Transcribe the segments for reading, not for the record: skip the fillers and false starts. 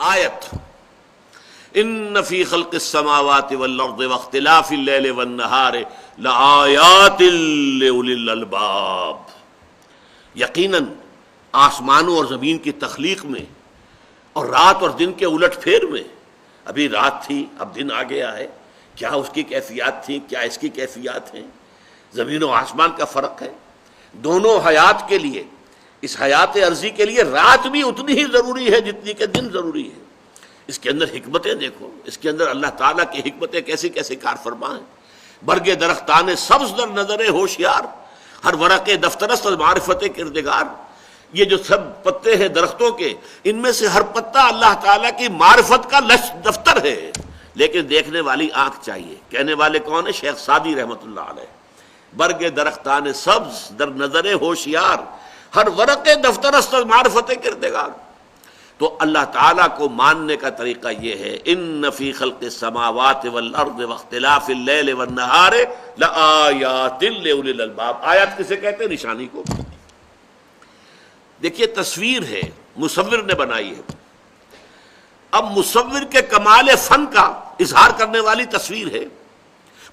آیت ان فی خلق السماوات والارض واختلاف اللیل والنہار لآیات لأولی الالباب، یقیناً آسمانوں اور زمین کی تخلیق میں اور رات اور دن کے الٹ پھیر میں، ابھی رات تھی اب دن آ گیا ہے، کیا اس کی کیفیات تھیں، کیا اس کی کیفیات ہیں، زمین و آسمان کا فرق ہے۔ دونوں حیات کے لیے، اس حیات عرضی کے لیے رات بھی اتنی ہی ضروری ہے جتنی کہ دن ضروری ہے۔ اس کے اندر حکمتیں دیکھو، اس کے اندر اللہ تعالیٰ کی حکمتیں کیسی کیسی کار فرما ہیں۔ برگ درختان سبز در نظر ہوشیار، ہر ورق دفترست معرفت کردگار، یہ جو سب پتے ہیں درختوں کے، ان میں سے ہر پتا اللہ تعالیٰ کی معرفت کا دفتر ہے، لیکن دیکھنے والی آنکھ چاہیے۔ کہنے والے کون ہیں؟ شیخ سعدی رحمۃ اللہ علیہ۔ برگ درختان سبز در نظر ہوشیار، ہر ورق دفترست معرفت کردگار۔ تو اللہ تعالیٰ کو ماننے کا طریقہ یہ ہے، ان فی خلق السماوات والارض واختلاف اللیل والنہار لآیات لأولی الالباب۔ آیات کسے کہتے ہیں؟ نشانی کو۔ دیکھیے تصویر ہے، مصور نے بنائی ہے، اب مصور کے کمال فن کا اظہار کرنے والی تصویر ہے،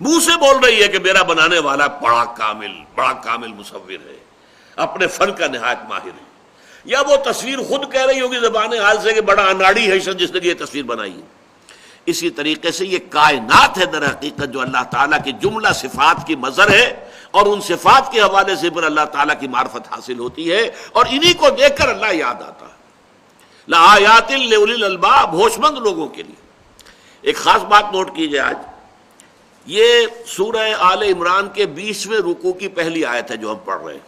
منہ سے بول رہی ہے کہ میرا بنانے والا بڑا کامل مصور ہے، اپنے فن کا نہایت ماہر ہے، یا وہ تصویر خود کہہ رہی ہوگی زبان حال سے کہ بڑا اناڑی ہے جس نے یہ تصویر بنائی ہے۔ اسی طریقے سے یہ کائنات ہے در حقیقت جو اللہ تعالیٰ کی جملہ صفات کی مظہر ہے، اور ان صفات کے حوالے سے پھر اللہ تعالیٰ کی معرفت حاصل ہوتی ہے، اور انہی کو دیکھ کر اللہ یاد آتا ہے۔ لآیات لأولی الالباب، ہوش مند لوگوں کے لیے۔ ایک خاص بات نوٹ کیجئے، آج یہ سورہ آل عمران کے 20ویں رکوع کی پہلی آیت ہے جو ہم پڑھ رہے ہیں۔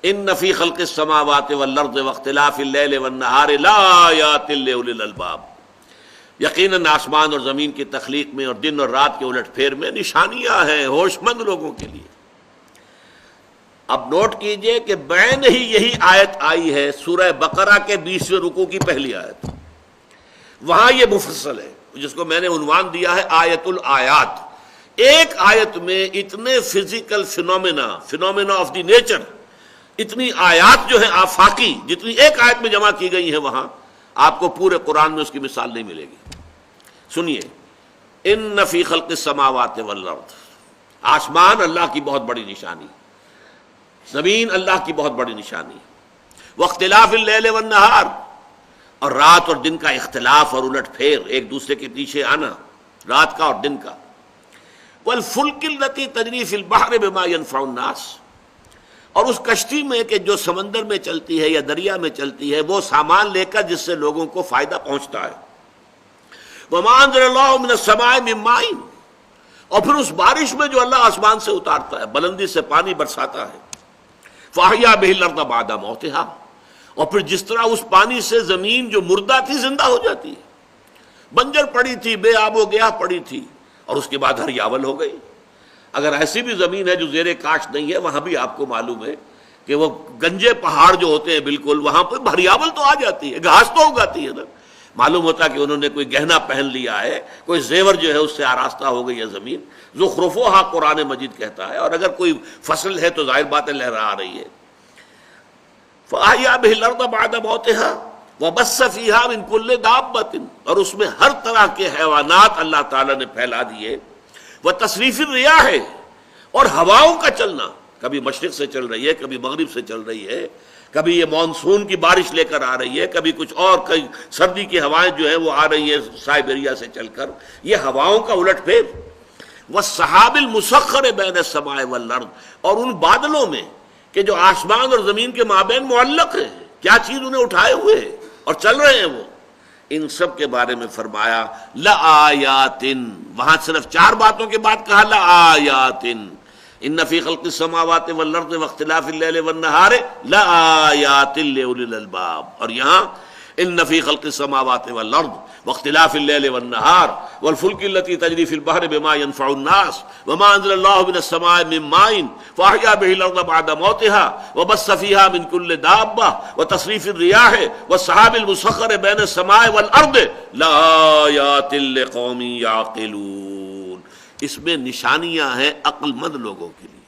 ان فی خلق السماوات والارض واختلاف اللیل والنہار لآیات لأولی الالباب، یقیناً آسمان اور زمین کی تخلیق میں اور دن اور رات کے الٹ پھیر میں نشانیاں ہیں ہوش مند لوگوں کے لیے۔ اب نوٹ کیجئے کہ بین ہی یہی آیت آئی ہے سورہ بقرہ کے 20ویں رکوع کی پہلی آیت، وہاں یہ مفصل ہے جس کو میں نے عنوان دیا ہے آیت الآیات۔ ایک آیت میں اتنے physical phenomena of the nature, اتنی آیات جو ہیں آفاقی، جتنی ایک آیت میں جمع کی گئی ہیں، وہاں آپ کو پورے قرآن میں اس کی مثال نہیں ملے گی۔ سنیے، ان فی خلق السماوات والارض، آسمان اللہ کی بہت بڑی نشانی، زمین اللہ کی بہت بڑی نشانی، واختلاف اللیل والنہار، اور رات اور دن کا اختلاف اور الٹ پھیر، ایک دوسرے کے پیچھے آنا، رات کا اور دن کا، والفلک التی تجری فی البحر بما ینفع الناس، اور اس کشتی میں کہ جو سمندر میں چلتی ہے یا دریا میں چلتی ہے وہ سامان لے کر جس سے لوگوں کو فائدہ پہنچتا ہے۔ وما انزل اللہ من السماء من ماء، اور پھر اس بارش میں جو اللہ آسمان سے اتارتا ہے، بلندی سے پانی برساتا ہے۔ فاحیا بہ الارض بعد موتہا، اور پھر جس طرح اس پانی سے زمین جو مردہ تھی زندہ ہو جاتی ہے، بنجر پڑی تھی، بے آب و گیاہ پڑی تھی، اور اس کے بعد ہریاول ہو گئی۔ اگر ایسی بھی زمین ہے جو زیر کاشت نہیں ہے، وہاں بھی آپ کو معلوم ہے کہ وہ گنجے پہاڑ جو ہوتے ہیں بالکل، وہاں پہ ہریاول تو آ جاتی ہے، گھاس تو اگاتی ہے نا۔ معلوم ہوتا کہ انہوں نے کوئی گہنا پہن لیا ہے، کوئی زیور جو ہے اس سے آراستہ ہو گئی ہے زمین۔ زخرفوہا قرآن مجید کہتا ہے، اور اگر کوئی فصل ہے تو ظاہر بات ہے لہرا رہی ہے۔ فَأَحْيَا بِهِ الْأَرْضَ بَعْدَ مَوْتِهَا وَبَثَّ فِيهَا مِن كُلِّ دَابَّةٍ، اور اس میں ہر طرح کے حیوانات اللہ تعالیٰ نے پھیلا دیے۔ وَتَصْرِيفِ الرِّيَاحِ، اور ہواؤں کا چلنا، کبھی مشرق سے چل رہی ہے، کبھی مغرب سے چل رہی ہے، کبھی یہ مانسون کی بارش لے کر آ رہی ہے، کبھی کچھ اور، کئی سردی کی ہوائیں جو ہیں وہ آ رہی ہیں سائبیریا سے چل کر، یہ ہواؤں کا الٹ پھیر۔ وَالسَّحَابِ الْمُسَخَّرِ بَيْنَ السَّمَاءِ وَالْأَرْضِ، اور ان بادلوں میں کہ جو آسمان اور زمین کے مابین معلق ہیں، کیا چیز انہیں اٹھائے ہوئے ہیں اور چل رہے ہیں وہ، ان سب کے بارے میں فرمایا لآیات، وہاں صرف 4 باتوں کے بعد کہا لآیات، ان فی خلق السماوات والارض واختلاف اللیل والنہار لآیات لأولی الالباب، اور یہاں ان فی خلق السماوات والارض واختلاف اللیل والنہار والفلک التی تجری فی البحر بما ینفع الناس وما انزل اللہ من السماء من ماء فاحیا بہ الارض بعد موتها وبث فیہا من کل دابہ وتصریف الریاح والسحاب المسخر بین السماء والارض لآیات لقوم یعقلون، اس میں نشانیاں ہیں عقل مند لوگوں کے لیے۔